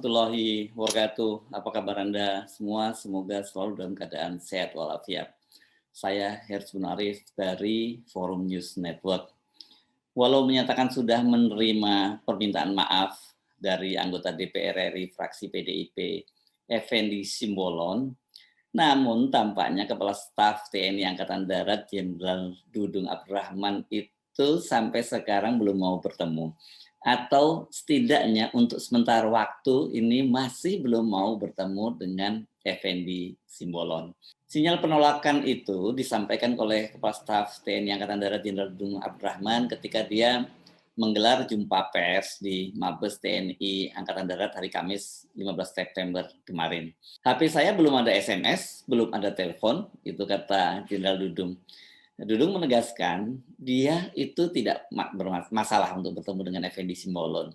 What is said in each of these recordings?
warahmatullahi wabarakatuh. Apa kabar Anda semua? Semoga selalu dalam keadaan sehat walafiat. Saya Herzbun Arif dari Forum News Network. Walau menyatakan sudah menerima permintaan maaf dari anggota DPR RI fraksi PDIP, Effendi Simbolon, namun tampaknya Kepala Staf TNI Angkatan Darat Jenderal Dudung Abdurrahman itu sampai sekarang belum mau bertemu. Atau setidaknya untuk sementara waktu ini masih belum mau bertemu dengan Effendi Simbolon. Sinyal penolakan itu disampaikan oleh Kepala Staf TNI Angkatan Darat Jenderal Dudung Abdurrahman ketika dia menggelar jumpa pers di Mabes TNI Angkatan Darat hari Kamis 15 September kemarin. HP saya belum ada SMS, belum ada telepon, itu kata Jenderal Dudung. Dudung menegaskan dia itu tidak bermasalah untuk bertemu dengan Effendi Simbolon.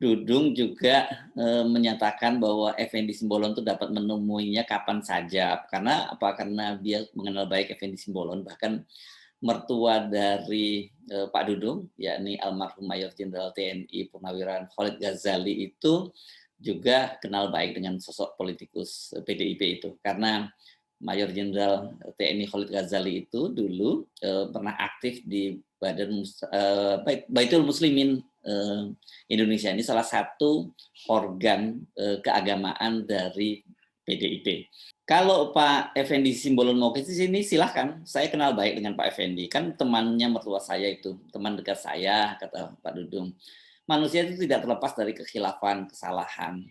Dudung juga menyatakan bahwa Effendi Simbolon itu dapat menemuinya kapan saja. Karena apa? Karena dia mengenal baik Effendi Simbolon, bahkan mertua dari Pak Dudung, yakni almarhum Mayor Jenderal TNI Purnawirawan Khalid Ghazali itu juga kenal baik dengan sosok politikus PDIP itu. Karena Mayor Jenderal TNI Khalid Ghazali itu dulu pernah aktif di Baitul Muslimin Indonesia. Ini salah satu organ keagamaan dari PDIP. Kalau Pak Effendi Simbolon mau ke sini silahkan. Saya kenal baik dengan Pak Effendi. Kan temannya mertua saya itu, teman dekat saya, kata Pak Dudung. Manusia itu tidak terlepas dari kekhilafan, kesalahan.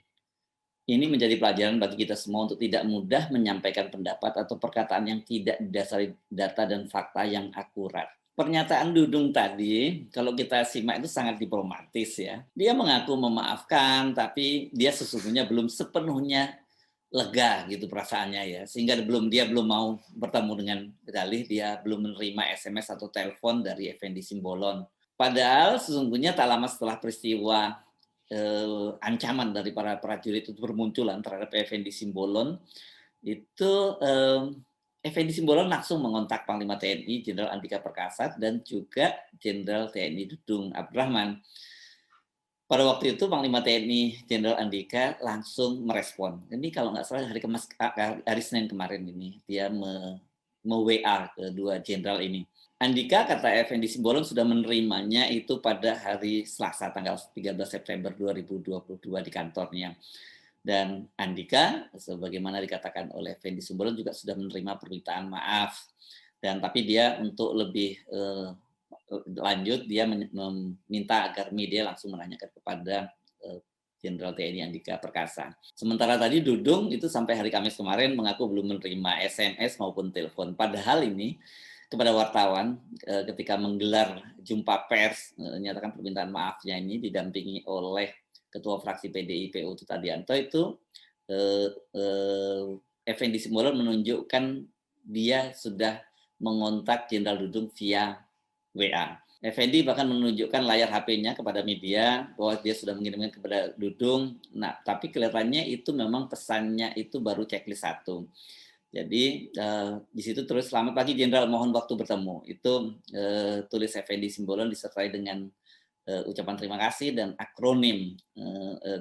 Ini menjadi pelajaran bagi kita semua untuk tidak mudah menyampaikan pendapat atau perkataan yang tidak didasari data dan fakta yang akurat. Pernyataan Dudung tadi, kalau kita simak itu sangat diplomatis ya. Dia mengaku memaafkan, tapi dia sesungguhnya belum sepenuhnya lega gitu perasaannya ya. Sehingga dia belum mau bertemu dengan dalih, dia belum menerima SMS atau telepon dari Effendi Simbolon. Padahal sesungguhnya tak lama setelah peristiwa ancaman dari para prajurit itu bermunculan terhadap Effendi Simbolon, itu Effendi Simbolon langsung mengontak Panglima TNI Jenderal Andika Perkasa dan juga Jenderal TNI Dudung Abdurrahman. Pada waktu itu Panglima TNI Jenderal Andika langsung merespon. Ini kalau nggak salah hari Senin kemarin ini dia me-WA kedua jenderal ini. Andika, kata Effendi Simbolon, sudah menerimanya itu pada hari Selasa tanggal 13 September 2022 di kantornya. Dan Andika, sebagaimana dikatakan oleh Effendi Simbolon, juga sudah menerima permintaan maaf. Dan tapi dia untuk lebih lanjut, dia meminta agar media langsung menanyakan kepada Jenderal TNI Andika Perkasa. Sementara tadi Dudung itu sampai hari Kamis kemarin mengaku belum menerima SMS maupun telepon. Padahal ini kepada wartawan ketika menggelar jumpa pers menyatakan permintaan maafnya ini didampingi oleh Ketua Fraksi PDIP Utut Adianto itu Effendi Simbolon menunjukkan dia sudah mengontak Jenderal Dudung via WA. Effendi bahkan menunjukkan layar HP-nya kepada media bahwa dia sudah mengirimkan kepada Dudung. Nah, tapi kelihatannya itu memang pesannya itu baru checklist 1. Jadi di situ terus selamat pagi Jenderal, mohon waktu bertemu. Itu tulis Effendi Simbolon disertai dengan ucapan terima kasih dan akronim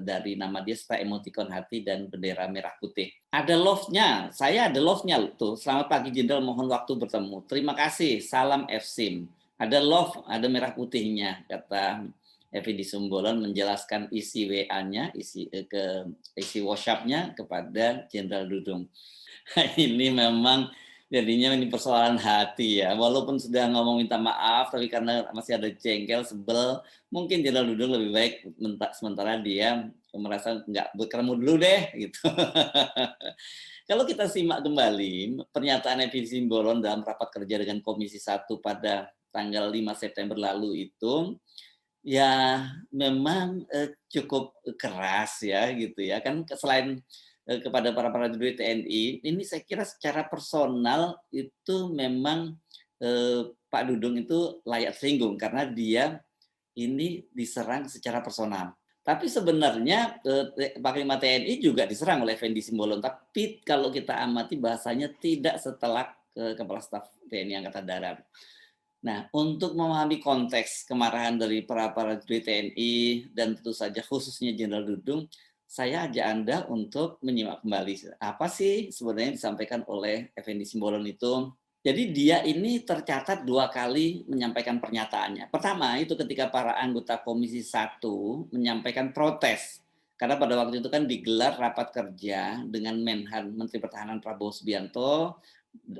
dari nama dia serta emotikon hati dan bendera merah putih. Ada love-nya, saya ada love-nya tuh. Selamat pagi Jenderal, mohon waktu bertemu. Terima kasih, salam FSIM. Ada love, ada merah putihnya, kata Effendi Simbolon menjelaskan isi WA-nya, isi WhatsApp-nya kepada Jenderal Dudung. Ini memang jadinya ini persoalan hati ya. Walaupun sudah ngomong minta maaf, tapi karena masih ada jengkel, sebel, mungkin Jenderal Dudung lebih baik sementara dia merasa nggak bertemu dulu deh gitu. Kalau kita simak kembali pernyataan Effendi Simbolon dalam rapat kerja dengan Komisi 1 pada tanggal 5 September lalu itu, ya memang cukup keras ya gitu ya. Kan selain kepada para prajurit TNI, ini saya kira secara personal itu memang Pak Dudung itu layak singgung karena dia ini diserang secara personal. Tapi sebenarnya Panglima TNI juga diserang oleh Effendi Simbolon. Tapi kalau kita amati bahasanya tidak setelah Kepala Staf TNI Angkatan Darat. Nah, untuk memahami konteks kemarahan dari para prajurit TNI dan tentu saja khususnya Jenderal Dudung, saya ajak Anda untuk menyimak kembali. Apa sih sebenarnya yang disampaikan oleh Effendi Simbolon itu? Jadi dia ini tercatat 2 kali menyampaikan pernyataannya. Pertama itu ketika para anggota Komisi 1 menyampaikan protes. Karena pada waktu itu kan digelar rapat kerja dengan Menhan Menteri Pertahanan Prabowo Subianto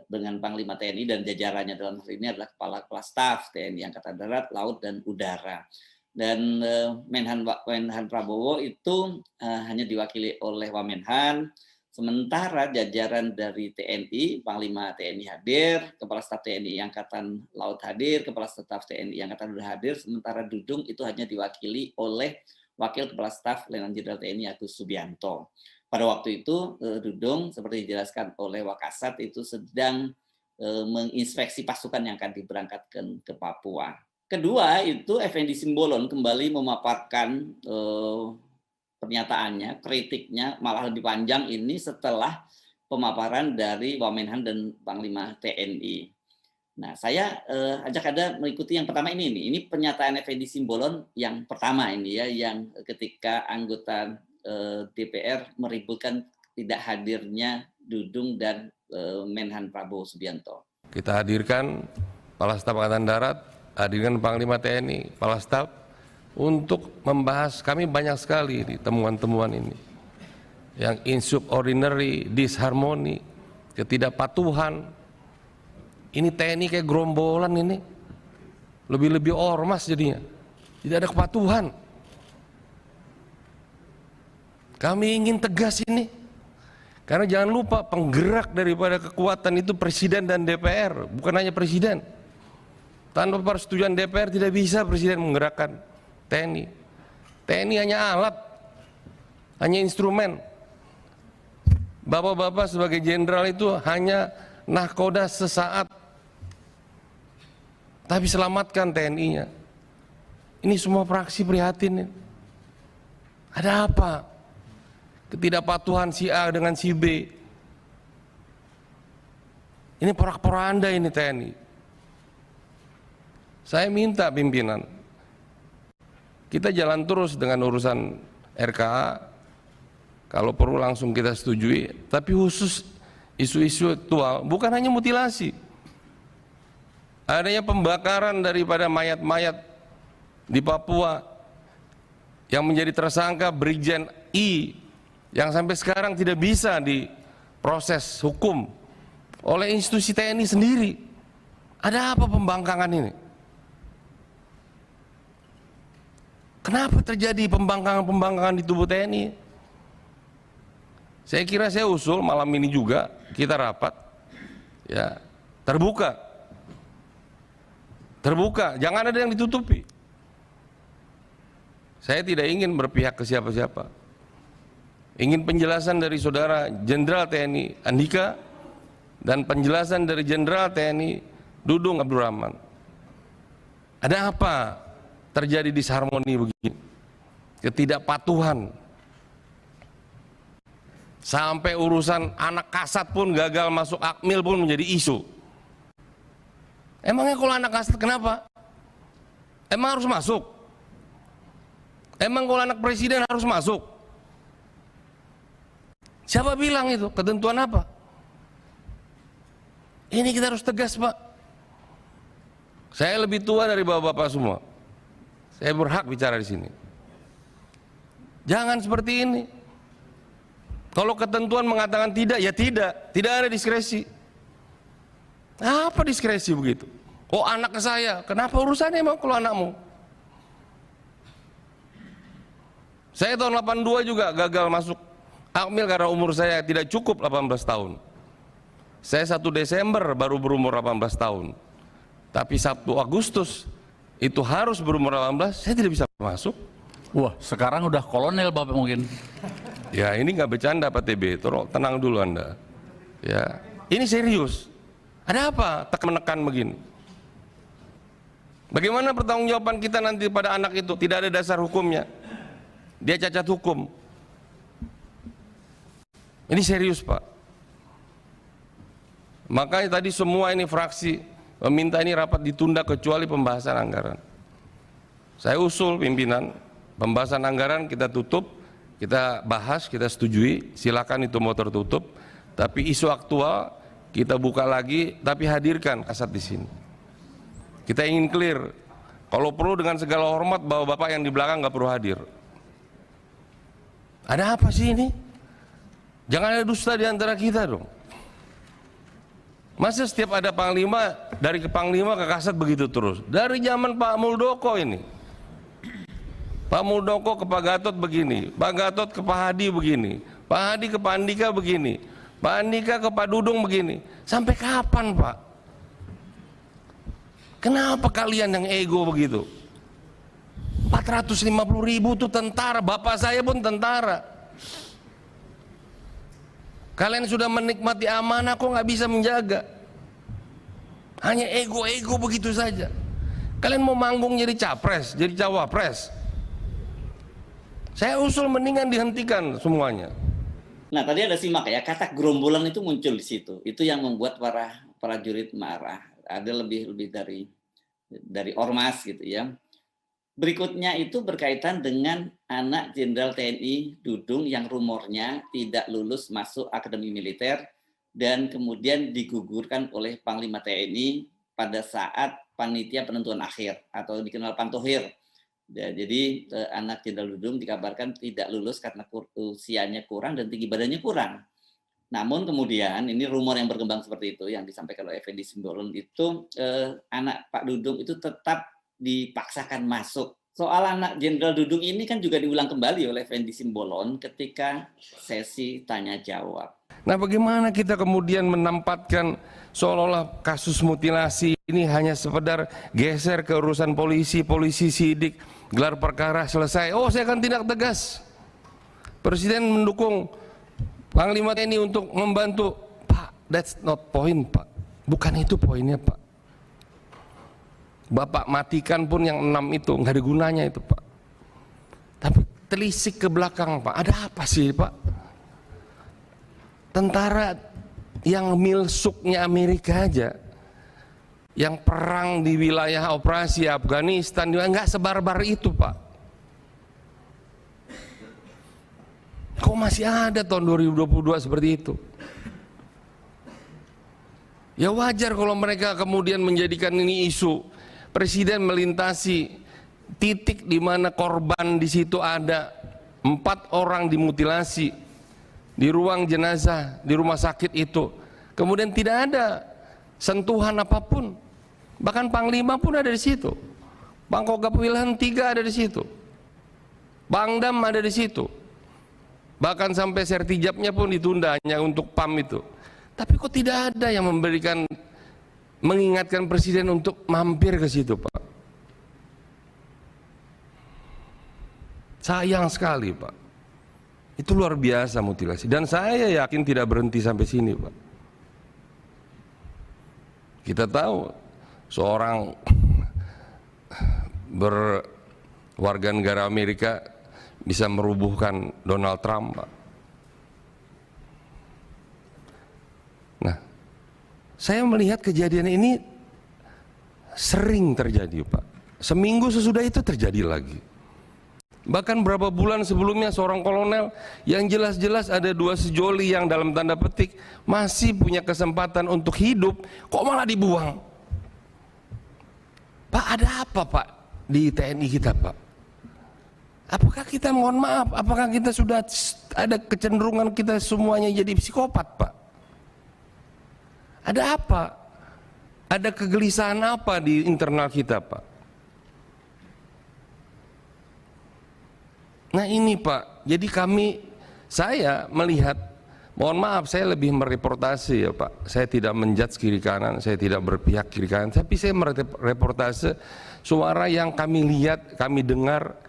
dengan Panglima TNI dan jajarannya, dalam hal ini adalah Kepala Staf TNI Angkatan Darat, Laut, dan Udara. Dan Menhan Prabowo itu hanya diwakili oleh Wamenhan, sementara jajaran dari TNI, Panglima TNI hadir, Kepala Staf TNI Angkatan Laut hadir, Kepala Staf TNI Angkatan Udara hadir, sementara Dudung itu hanya diwakili oleh Wakil Kepala Staf Letnan Jenderal TNI Agus Subianto. Pada waktu itu Dudung, seperti dijelaskan oleh Wakasat, itu sedang menginspeksi pasukan yang akan diberangkatkan ke Papua. Kedua itu Effendi Simbolon kembali memaparkan pernyataannya, kritiknya malah lebih panjang ini setelah pemaparan dari Wamenhan dan Panglima TNI. Nah, saya ajak Anda mengikuti yang pertama ini. Ini pernyataan Effendi Simbolon yang pertama ini ya, yang ketika anggota DPR meributkan tidak hadirnya Dudung dan Menhan Prabowo Subianto. Kita hadirkan Kepala Staf Angkatan Darat, hadirkan Panglima TNI, Kepala Staf, untuk membahas. Kami banyak sekali di temuan-temuan ini. Yang insubordinary, disharmoni, ketidakpatuhan. Ini TNI kayak gerombolan ini. Lebih-lebih ormas jadinya. Tidak ada kepatuhan. Kami ingin tegas ini. Karena jangan lupa penggerak daripada kekuatan itu Presiden dan DPR, bukan hanya Presiden. Tanpa persetujuan DPR tidak bisa Presiden menggerakkan TNI. TNI hanya alat, hanya instrumen. Bapak-bapak sebagai jenderal itu hanya nahkoda sesaat. Tapi selamatkan TNI-nya. Ini semua fraksi prihatin. Ada apa? Ketidakpatuhan si A dengan si B. Ini porak-poranda ini TNI. Saya minta pimpinan, kita jalan terus dengan urusan RKA, kalau perlu langsung kita setujui, tapi khusus isu-isu aktual, bukan hanya mutilasi. Adanya pembakaran daripada mayat-mayat di Papua yang menjadi tersangka Brigjen I, yang sampai sekarang tidak bisa diproses hukum oleh institusi TNI sendiri. Ada apa pembangkangan ini? Kenapa terjadi pembangkangan di tubuh TNI? Saya kira saya usul malam ini juga kita rapat, ya, terbuka, jangan ada yang ditutupi. Saya tidak ingin berpihak ke siapa-siapa. Ingin penjelasan dari Saudara Jenderal TNI Andika dan penjelasan dari Jenderal TNI Dudung Abdurrahman. Ada apa terjadi disharmoni begini? Ketidakpatuhan. Sampai urusan anak kasat pun gagal masuk Akmil pun menjadi isu. Emangnya kalau anak kasat kenapa? Emang harus masuk? Emang kalau anak presiden harus masuk? Siapa bilang itu? Ketentuan apa? Ini kita harus tegas, Pak. Saya lebih tua dari bapak-bapak semua. Saya berhak bicara di sini. Jangan seperti ini. Kalau ketentuan mengatakan tidak, ya tidak. Tidak ada diskresi. Apa diskresi begitu? Oh, anak saya, kenapa urusannya emang kalau anakmu? Saya tahun 82 juga gagal masuk Akmil karena umur saya tidak cukup 18 tahun. Saya 1 Desember baru berumur 18 tahun. Tapi 1 Agustus itu harus berumur 18, saya tidak bisa masuk. Wah, sekarang udah kolonel Bapak mungkin. Ya, ini nggak bercanda Pak TB, tenang dulu Anda. Ya, ini serius. Ada apa menekan begini? Bagaimana pertanggungjawaban kita nanti pada anak itu? Tidak ada dasar hukumnya. Dia cacat hukum. Ini serius, Pak. Makanya tadi semua ini fraksi meminta ini rapat ditunda kecuali pembahasan anggaran. Saya usul pimpinan, pembahasan anggaran kita tutup, kita bahas, kita setujui, silakan itu mau tertutup. Tapi isu aktual kita buka lagi, tapi hadirkan Kasat di sini. Kita ingin clear, kalau perlu dengan segala hormat bahwa Bapak yang di belakang nggak perlu hadir. Ada apa sih ini? Jangan ada dusta di antara kita dong. Masa setiap ada panglima, dari ke panglima ke Kasat begitu terus? Dari zaman Pak Muldoko ini. Pak Muldoko ke Pak Gatot begini, Pak Gatot ke Pak Hadi begini, Pak Hadi ke Pak Andika begini, Pak Andika ke Pak Dudung begini. Sampai kapan, Pak? Kenapa kalian yang ego begitu? 450.000 itu tentara, bapak saya pun tentara. Kalian sudah menikmati amanah kok nggak bisa menjaga? Hanya ego-ego begitu saja. Kalian mau manggung jadi capres, jadi cawapres. Saya usul mendingan dihentikan semuanya. Nah, tadi ada simak ya, kata gerombolan itu muncul di situ. Itu yang membuat para prajurit marah. Ada lebih dari ormas gitu ya. Berikutnya itu berkaitan dengan anak Jenderal TNI Dudung yang rumornya tidak lulus masuk Akademi Militer dan kemudian digugurkan oleh Panglima TNI pada saat panitia penentuan akhir atau dikenal Pantohir. Ya, jadi anak Jenderal Dudung dikabarkan tidak lulus karena usianya kurang dan tinggi badannya kurang. Namun kemudian ini rumor yang berkembang seperti itu yang disampaikan oleh Effendi Simbolon itu anak Pak Dudung itu tetap dipaksakan masuk. Soal anak Jenderal Dudung ini kan juga diulang kembali oleh Effendi Simbolon ketika sesi tanya jawab. Nah, bagaimana kita kemudian menempatkan seolah-olah kasus mutilasi ini hanya sekedar geser ke urusan polisi, polisi sidik, gelar perkara selesai. Oh, saya akan tindak tegas. Presiden mendukung Panglima TNI untuk membantu. Pak, that's not point, Pak. Bukan itu poinnya, Pak. Bapak matikan pun yang 6 itu nggak ada gunanya itu, Pak. Tapi telisik ke belakang, Pak. Ada apa sih, Pak? Tentara yang milsuknya Amerika aja, yang perang di wilayah operasi Afghanistan juga nggak sebarbar itu, Pak. Kok masih ada tahun 2022 seperti itu? Ya wajar kalau mereka kemudian menjadikan ini isu. Presiden melintasi titik di mana korban di situ ada 4 orang dimutilasi di ruang jenazah di rumah sakit itu. Kemudian tidak ada sentuhan apapun. Bahkan Panglima pun ada di situ. Pangkogap Wilhan 3 ada di situ. Pangdam ada di situ. Bahkan sampai sertijabnya pun ditunda hanya untuk PAM itu. Tapi kok tidak ada yang mengingatkan Presiden untuk mampir ke situ, Pak. Sayang sekali, Pak. Itu luar biasa mutilasi. Dan saya yakin tidak berhenti sampai sini, Pak. Kita tahu seorang berwarga negara Amerika bisa merubuhkan Donald Trump, Pak. Nah, saya melihat kejadian ini sering terjadi, Pak. Seminggu sesudah itu terjadi lagi. Bahkan berapa bulan sebelumnya seorang kolonel yang jelas-jelas ada 2 sejoli yang dalam tanda petik masih punya kesempatan untuk hidup, kok malah dibuang. Pak, ada apa, Pak, di TNI kita, Pak? Apakah kita, mohon maaf, apakah kita sudah ada kecenderungan kita semuanya jadi psikopat, Pak? Ada apa? Ada kegelisahan apa di internal kita, Pak? Nah ini, Pak, jadi saya melihat, mohon maaf, saya lebih mereportase ya, Pak. Saya tidak menjudge kiri kanan, saya tidak berpihak kiri kanan, tapi saya mereportase suara yang kami lihat, kami dengar.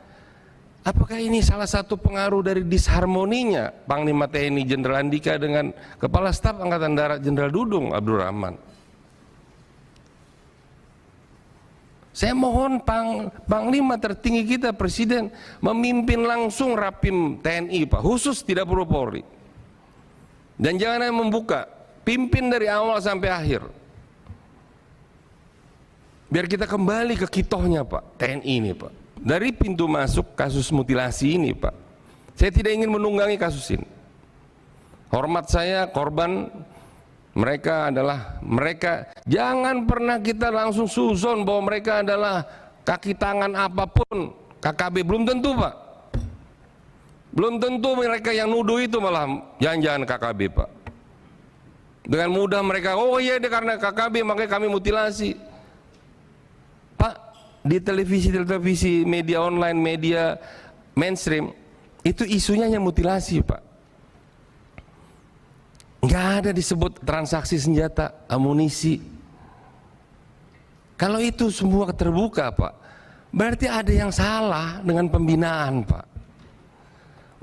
Apakah ini salah satu pengaruh dari disharmoninya Panglima TNI Jenderal Andika dengan Kepala Staf Angkatan Darat Jenderal Dudung Abdurrahman? Saya mohon Panglima tertinggi kita, Presiden, memimpin langsung Rapim TNI, Pak, khusus tidak perlu Polri. Dan jangan hanya membuka, pimpin dari awal sampai akhir. Biar kita kembali ke kitohnya, Pak, TNI ini, Pak. Dari pintu masuk kasus mutilasi ini, Pak, Saya tidak ingin menunggangi kasus ini. Hormat saya, korban mereka jangan pernah kita langsung suzon bahwa mereka adalah kaki tangan apapun KKB, belum tentu Pak. Belum tentu mereka yang nuduh itu malah jangan-jangan KKB Pak. Dengan mudah mereka, oh iya dia karena KKB makanya kami mutilasi. Pak, di televisi, media online, media mainstream itu isunya hanya mutilasi Pak. Nggak ada disebut transaksi senjata, amunisi. Kalau itu semua terbuka Pak, berarti ada yang salah dengan pembinaan Pak.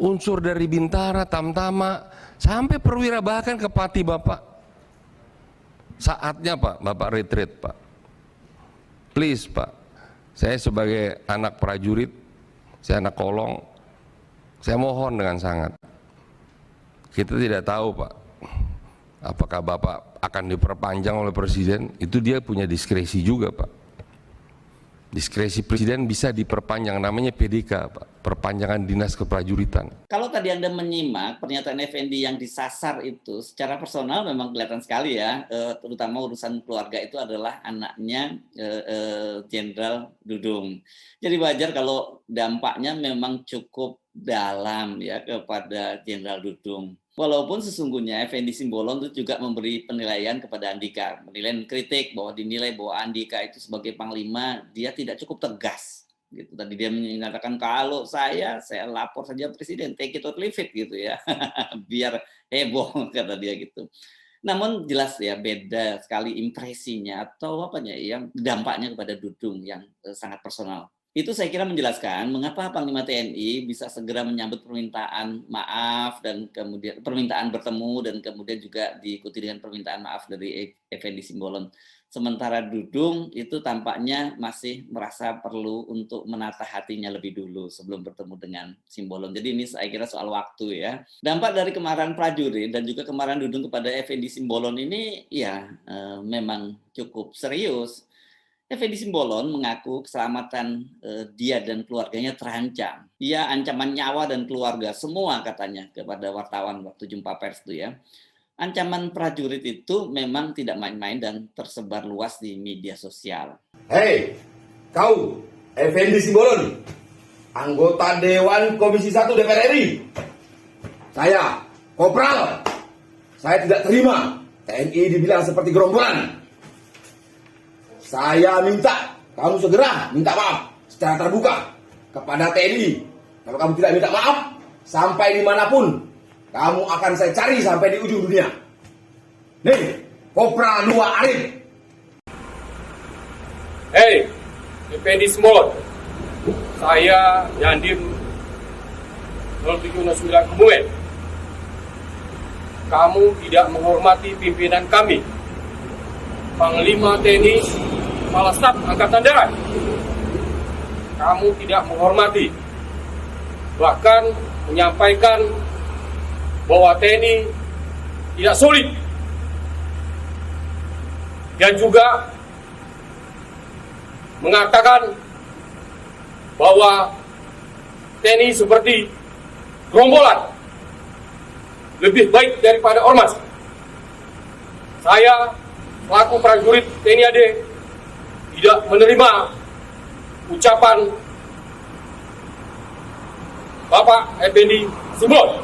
Unsur dari Bintara, Tamtama, sampai perwira bahkan ke Pati Bapak. Saatnya Pak, Bapak retreat Pak. Please Pak, saya sebagai anak prajurit, saya anak kolong, saya mohon dengan sangat. Kita tidak tahu Pak, apakah Bapak akan diperpanjang oleh Presiden, itu dia punya diskresi juga Pak. Diskresi Presiden bisa diperpanjang, namanya PDK Pak, perpanjangan dinas keprajuritan. Kalau tadi Anda menyimak pernyataan Effendi yang disasar itu secara personal memang kelihatan sekali ya, terutama urusan keluarga itu adalah anaknya Jenderal Dudung. Jadi wajar kalau dampaknya memang cukup dalam ya kepada Jenderal Dudung. Walaupun sesungguhnya Effendi Simbolon itu juga memberi penilaian kepada Andika, penilaian kritik bahwa dinilai bahwa Andika itu sebagai panglima dia tidak cukup tegas. Gitu. Tadi dia menyatakan kalau saya lapor saja Presiden, take it or leave it gitu ya, biar heboh kata dia gitu. Namun jelas ya beda sekali impresinya atau apanya yang dampaknya kepada Dudung yang sangat personal. Itu saya kira menjelaskan mengapa Panglima TNI bisa segera menyambut permintaan maaf dan kemudian permintaan bertemu dan kemudian juga diikuti dengan permintaan maaf dari Effendi Simbolon. Sementara Dudung itu tampaknya masih merasa perlu untuk menata hatinya lebih dulu sebelum bertemu dengan Simbolon. Jadi ini saya kira soal waktu ya. Dampak dari kemarahan prajurit dan juga kemarahan Dudung kepada Effendi Simbolon ini ya memang cukup serius. Effendi Simbolon mengaku keselamatan dia dan keluarganya terancam. Dia ancaman nyawa dan keluarga semua katanya kepada wartawan waktu jumpa pers itu ya. Ancaman prajurit itu memang tidak main-main dan tersebar luas di media sosial. Hei, kau Effendi Simbolon, anggota Dewan Komisi 1 DPR RI. Saya, Kopral. Saya tidak terima TNI dibilang seperti gerombolan. Saya minta kamu segera minta maaf secara terbuka kepada TNI. Kalau kamu tidak minta maaf, sampai dimanapun, kamu akan saya cari sampai di ujung dunia. Nih, Kopral Dua Arif. Hei, Effendi Simbolon, saya Yandim 0709 Kemudian. Kamu tidak menghormati pimpinan kami, Panglima TNI Kepala Staf Angkatan Darat. Kamu tidak menghormati, bahkan menyampaikan bahwa TNI tidak solid, dan juga mengatakan bahwa TNI seperti gerombolan, lebih baik daripada ormas. Saya selaku prajurit TNI AD tidak menerima ucapan Bapak Effendi Simbolon.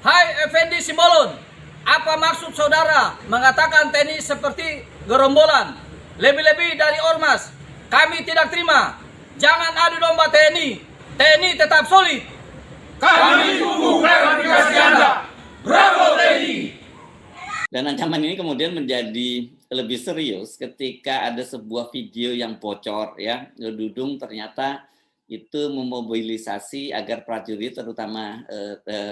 Hai Effendi Simbolon, apa maksud saudara mengatakan TNI seperti gerombolan, lebih-lebih dari ormas? Kami tidak terima. Jangan adu domba TNI. TNI tetap solid. Kami tunggu klarifikasi Anda. Bravo TNI. Dan ancaman ini kemudian menjadi lebih serius ketika ada sebuah video yang bocor ya. Dudung ternyata itu memobilisasi agar prajurit terutama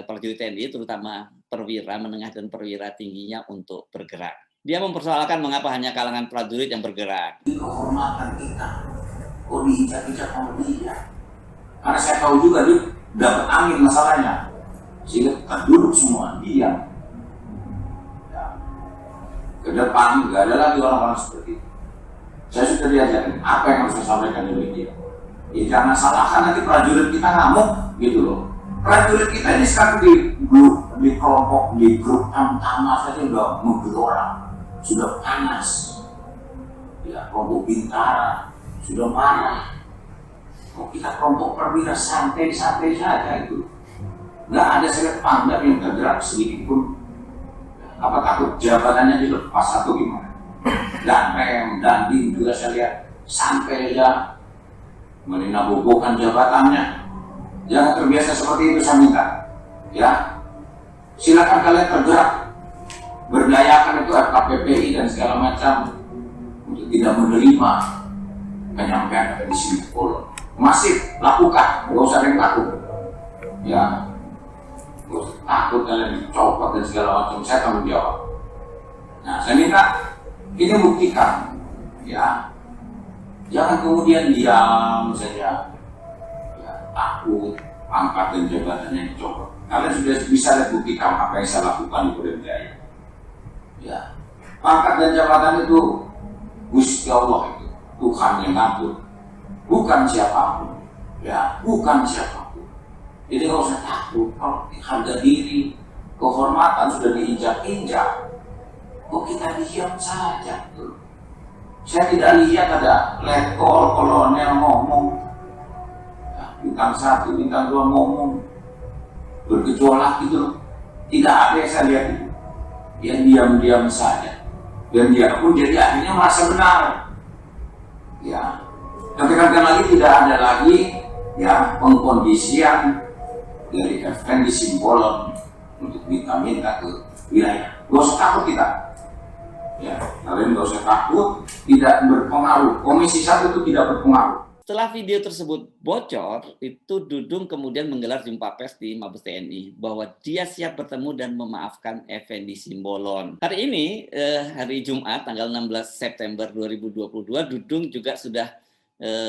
prajurit TNI terutama perwira menengah dan perwira tingginya untuk bergerak. Dia mempersoalkan mengapa hanya kalangan prajurit yang bergerak. Kehormatan kita, kok diinjak-injak sama dia? Karena saya tahu juga dia dapat angin masalahnya, sehingga kita duduk semua diam. Ke depan nggak ada lagi orang-orang seperti itu. Saya sudah diajarin apa yang harus saya sampaikan di media. Ya jangan salahkan nanti prajurit kita ngamuk gitu loh. Prajurit kita ini sekarang di kelompok, di grup Tamtama saja udah ngebut orang, sudah panas. Ya, kelompok Bintara sudah marah. Kok kita kelompok perwira santai-santai saja itu. Nggak ada selet pangdam yang bergerak sedikit pun. Apa takut jabatannya dilepas atau gimana? Dan Pem, dan Din juga saya lihat santai aja meninabobokan jabatannya. Jangan terbiasa seperti itu, saya minta. Ya, silakan kalian tergerak, berdayakan itu KPPI dan segala macam untuk tidak menerima penyampaian di sini. Masif, lakukan, nggak usah ada yang takut. Ya, nggak usah takut kalian dicopot dan segala macam. Saya tanggung jawab. Nah, saya minta ini buktikan, ya. Jangan kemudian diam saja. Takut, pangkat dan jabatannya dicopot. Kalian sudah bisa lihat buktikan apa yang saya lakukan di Kodam Jaya. Ya, pangkat dan jabatan itu Gusti Allah itu, Tuhan yang ngatur, bukan siapapun. Ya, bukan siapapun. Jadi nggak usah takut. Kalau harga diri, kehormatan sudah diinjak-injak, kok kita diam saja? Saya tidak lihat ada letkol, kolonel ngomong. Bintang 1, bintang 2 ngomong bergejolak gitu loh. Tidak ada yang saya lihat itu. Yang diam-diam saja. Dan dia pun jadi akhirnya merasa benar. Ya, katakan lagi tidak ada lagi ya pengkondisian dari Effendi Simbolon untuk minta-minta ke wilayah. Gak usah takut kita. Ya, kalian gak usah takut, tidak berpengaruh. Komisi 1 itu tidak berpengaruh. Setelah video tersebut bocor, itu Dudung kemudian menggelar jumpa pers di Mabes TNI bahwa dia siap bertemu dan memaafkan Effendi Simbolon. Hari ini, hari Jumat, tanggal 16 September 2022, Dudung juga sudah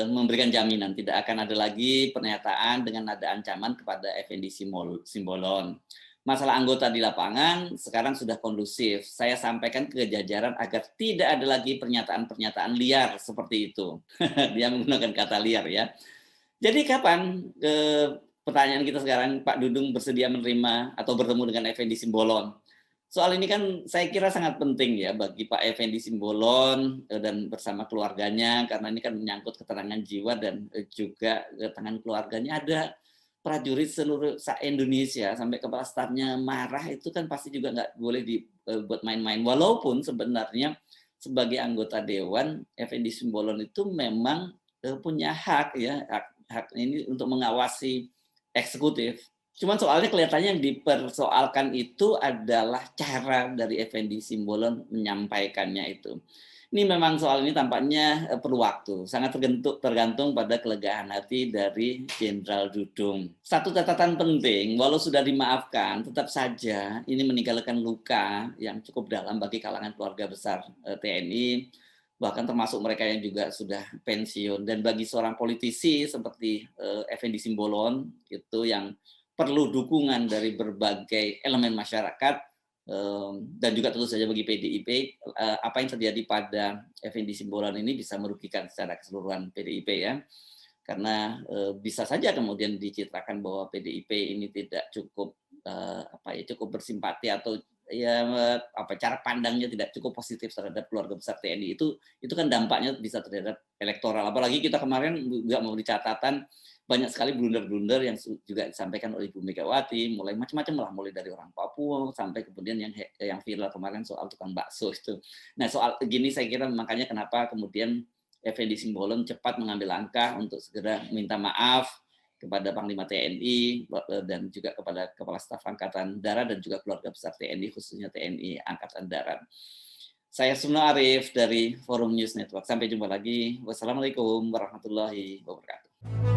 memberikan jaminan tidak akan ada lagi pernyataan dengan nada ancaman kepada Effendi Simbolon. Masalah anggota di lapangan sekarang sudah kondusif. Saya sampaikan ke jajaran agar tidak ada lagi pernyataan-pernyataan liar seperti itu. Dia menggunakan kata liar ya. Jadi kapan pertanyaan kita sekarang, Pak Dudung bersedia menerima atau bertemu dengan Effendi Simbolon? Soal ini kan saya kira sangat penting ya bagi Pak Effendi Simbolon dan bersama keluarganya, karena ini kan menyangkut keterangan jiwa dan juga keterangan keluarganya. Ada prajurit seluruh Indonesia sampai kepala stafnya marah, itu kan pasti juga nggak boleh dibuat main-main. Walaupun sebenarnya sebagai anggota dewan, Effendi Simbolon itu memang punya hak ya, hak ini untuk mengawasi eksekutif. Cuman soalnya kelihatannya yang dipersoalkan itu adalah cara dari Effendi Simbolon menyampaikannya itu. Ini memang soal ini tampaknya perlu waktu, sangat tergantung pada kelegaan hati dari Jenderal Dudung. Satu catatan penting, walau sudah dimaafkan, tetap saja ini meninggalkan luka yang cukup dalam bagi kalangan keluarga besar TNI, bahkan termasuk mereka yang juga sudah pensiun. Dan bagi seorang politisi seperti Effendi Simbolon, itu yang perlu dukungan dari berbagai elemen masyarakat, dan juga tentu saja bagi PDIP, apa yang terjadi pada Effendi Simbolon ini bisa merugikan secara keseluruhan PDIP ya, karena bisa saja kemudian dicitrakan bahwa PDIP ini tidak cukup cukup bersimpati atau ya cara pandangnya tidak cukup positif terhadap keluarga besar TNI. Itu kan dampaknya bisa terhadap elektoral. Apalagi kita kemarin juga memberi catatan banyak sekali blunder-blunder yang juga disampaikan oleh Ibu Megawati, mulai macam-macam lah, mulai dari orang Papua sampai kemudian yang viral kemarin soal tukang bakso itu. Nah, soal gini saya kira makanya kenapa kemudian Effendi Simbolon cepat mengambil langkah untuk segera minta maaf kepada Panglima TNI dan juga kepada Kepala Staf Angkatan Darat dan juga keluarga besar TNI, khususnya TNI Angkatan Darat. Saya Sumno Arif dari Forum News Network. Sampai jumpa lagi. Wassalamualaikum warahmatullahi wabarakatuh.